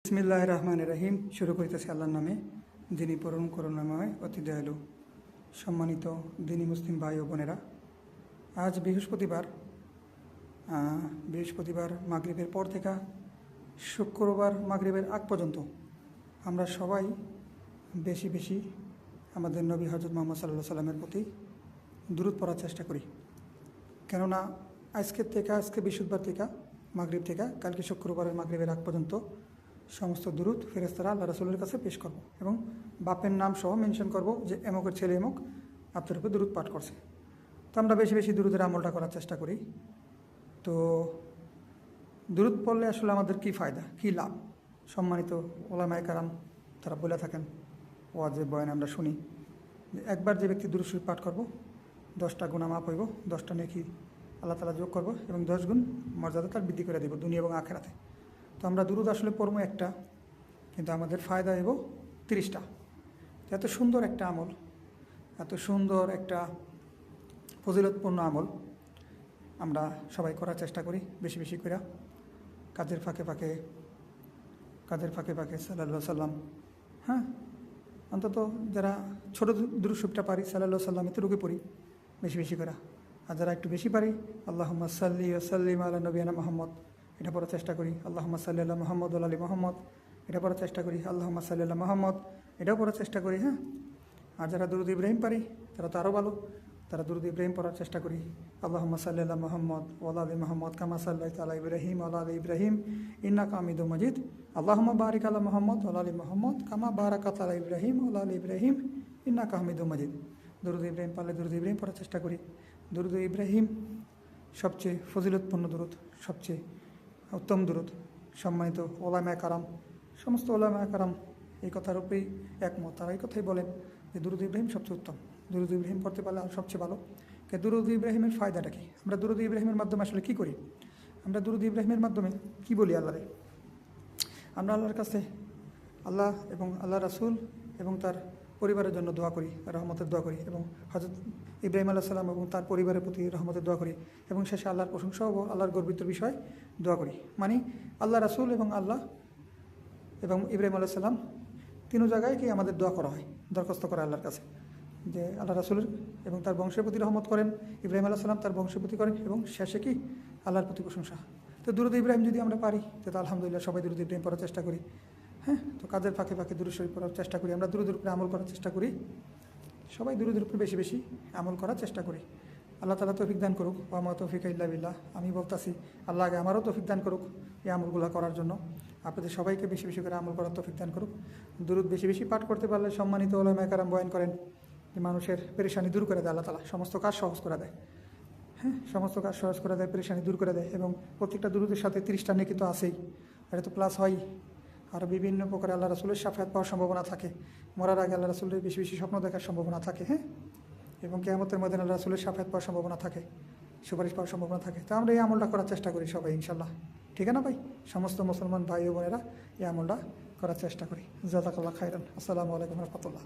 বিসমিল্লাহির রহমানির রহিম। শুরু করিতেছি আল্লাহর নামে, যিনি পরম করুণাময় অতি দয়ালু। সম্মানিত দিনী মুসলিম ভাই ও বোনেরা, আজ বৃহস্পতিবার মাগরিবের পর থেকে শুক্রবার মাগরিবের আগ পর্যন্ত আমরা সবাই বেশি বেশি আমাদের নবী হজরত মুহাম্মদ সাল্লাল্লাহু আলাইহি সাল্লামের প্রতি দুরূদ পড়ার চেষ্টা করি। কেননা আজকে বৃহস্পতিবার থেকে মাগরিব থেকে কালকে শুক্রবারের মাগরিবের আগ পর্যন্ত সমস্ত দুরূদ ফেরেশতারা আল্লাহ রাসূলের কাছে পেশ করব এবং বাপের নাম সহ মেনশন করব যে এমকের ছেলে এমক আপনার উপরে দুরূদ পাঠ করছে। তো আমরা বেশি বেশি দুরূদের আমলটা করার চেষ্টা করি। তো দুরূদ পড়লে আসলে আমাদের কী ফায়দা, কী লাভ? সম্মানিত ওলামায়ে কেরাম তারা বলে থাকেন, ওয়াজে বয়ানে আমরা শুনি যে একবার যে ব্যক্তি দুরূদ শরীফ পাঠ করব 10টা গুনাহ মাফ হইব, 10টা নেকি আল্লাহ তাআলা যোগ করব এবং 10 গুণ মর্যাদা তার বৃদ্ধি করে দেব দুনিয়া এবং আখিরাতে। তো আমরা দুরূদ আসলে পড়বো একটা, কিন্তু আমাদের ফায়দা হইব 30টা। এত সুন্দর একটা আমল, এত সুন্দর একটা ফজিলতপূর্ণ আমল আমরা সবাই করার চেষ্টা করি বেশি বেশি করে। কাজের ফাঁকে ফাঁকে সাল্লাল্লাহু সাল্লাম, হ্যাঁ, অন্তত যারা ছোটো দুরূদ শরীফটা পারি সাল্লাল্লাহু সাল্লাম এতটুকু পড়ি বেশি বেশি করে। আর যারা একটু বেশি পারি আল্লাহুম্মা সাল্লি ওয়া সাল্লিম আলা নবিয়ানা মুহাম্মদ এটা পড়ার চেষ্টা করি। আল্লাহুম্মা সাল্লি আলা মুহাম্মদ ওয়া আলি মুহাম্মদ এটা পড়ার চেষ্টা করি। আল্লাহুম্মা সাল্লি আলা মুহাম্মদ এটাও পড়ার চেষ্টা করি, হ্যাঁ। আর যারা দুরূদ ইব্রাহিম পারি তারা তো আরও ভালো, তারা দুরূদ ইব্রাহিম পড়ার চেষ্টা করি। আল্লাহুম্মা সাল্লি আলা মুহাম্মদ ওয়া আলি মুহাম্মদ কামা সাল্লাইতা আলা ইব্রাহিম ওয়া আলা ইব্রাহিম ইন্নাকা হামিদুম মাজিদ। আল্লাহুম্মা বারিক আলা মুহাম্মদ ওয়া আলি মুহাম্মদ কামা বারাকাতা আলা ইব্রাহিম ওয়া আলা ইব্রাহিম ইন্নাকা হামিদুম মাজিদ। দুরূদ ইব্রাহিম পারলে দুরূদ ইব্রাহিম পড়ার চেষ্টা করি। দুরূদ ইব্রাহিম সবচেয়ে ফজিলতপূর্ণ দুরূদ, সবচেয়ে উত্তম দুরূদ। সম্মানিত ওলামায়ে কেরাম, সমস্ত ওলামায়ে কেরাম এই কথার উপরেই একমত। তারা এই কথাই বলেন যে দুরূদ ইব্রাহিম সবচেয়ে উত্তম, দুরূদ ইব্রাহিম পড়তে পারলে আর সবচেয়ে ভালো। দুরূদ ইব্রাহিমের ফায়দাটা কি? আমরা দুরূদ ইব্রাহিমের মাধ্যমে আসলে কী করি? আমরা দুরূদ ইব্রাহিমের মাধ্যমে কী বলি আল্লাহরে? আমরা আল্লাহর কাছে আল্লাহ এবং আল্লাহ রাসূল এবং তার পরিবারের জন্য দোয়া করি, রহমতের দোয়া করি, এবং হযরত ইব্রাহিম আলাইহিস সালাম এবং তার পরিবারের প্রতি রহমতের দোয়া করি, এবং শেষে আল্লাহর প্রশংসা ও আল্লাহর গর্বিত বিষয় দোয়া করি। মানে আল্লাহ রাসূল এবং আল্লাহ এবং ইব্রাহিম আলাইহিস সালাম তিনও জায়গায় কি আমাদের দোয়া করা হয়, দরখাস্ত করা আল্লাহর কাছে যে আল্লাহ রাসূলের এবং তার বংশের প্রতি রহমত করেন, ইব্রাহিম আলাইহিস সালাম তার বংশের প্রতি করেন, এবং শেষে কি আল্লাহর প্রতি প্রশংসা। তো দুরূদ ইব্রাহিম যদি আমরা পারি তো আলহামদুলিল্লাহ সবাই দুরূদ ইব্রাহিম পড়ার চেষ্টা করি, হ্যাঁ। তো কাজের ফাঁকে ফাঁকে দুরূদ শরীফ পড়ার চেষ্টা করি, আমরা দুরূদের উপরে আমল করার চেষ্টা করি, সবাই দুরূদের উপরে বেশি বেশি আমল করার চেষ্টা করি। আল্লাহ তাআলা তৌফিক দান করুক, ওয়া মা তৌফিকা ইল্লা বিল্লাহ। আমি বলতাছি আল্লাহ আগে আমারও তৌফিক দান করুক এই আমলগুলো করার জন্য, আপনাদের সবাইকে বেশি বেশি করে আমল করার তৌফিক দান করুক। দুরূদ বেশি বেশি পাঠ করতে পারলে সম্মানিত ওলামায়ে কেরাম বয়ান করেন যে মানুষের পেরেশানি দূর করে দেয় আল্লাহ তাআলা, সমস্ত কাজ সহজ করে দেয়, হ্যাঁ, সমস্ত কাজ সহজ করে দেয়, পেরেশানি দূর করে দেয়। এবং প্রত্যেকটা দুরূদের সাথে 30টা নেকি তো আছেই, এটা তো প্লাস হয়। আরও বিভিন্ন প্রকারে আল্লাহ রাসূলের শাফায়াত পাওয়ার সম্ভাবনা থাকে, মরার আগে আল্লাহ রাসূলের বেশি বেশি স্বপ্ন দেখার সম্ভাবনা থাকে, হ্যাঁ, এবং কিয়ামতের মধ্যে আল্লাহ রাসূলের শাফায়াত পাওয়ার সম্ভাবনা থাকে, সুপারিশ পাওয়ার সম্ভাবনা থাকে। তো আমরা এই আমলটা করার চেষ্টা করি সবাই ইনশাল্লাহ, ঠিক আছে না ভাই? সমস্ত মুসলমান ভাই ও বোনেরা এই আমলটা করার চেষ্টা করি। জাযাকাল্লাহু খাইরান। আসসালামু আলাইকুম ওয়া রাহমাতুল্লাহ।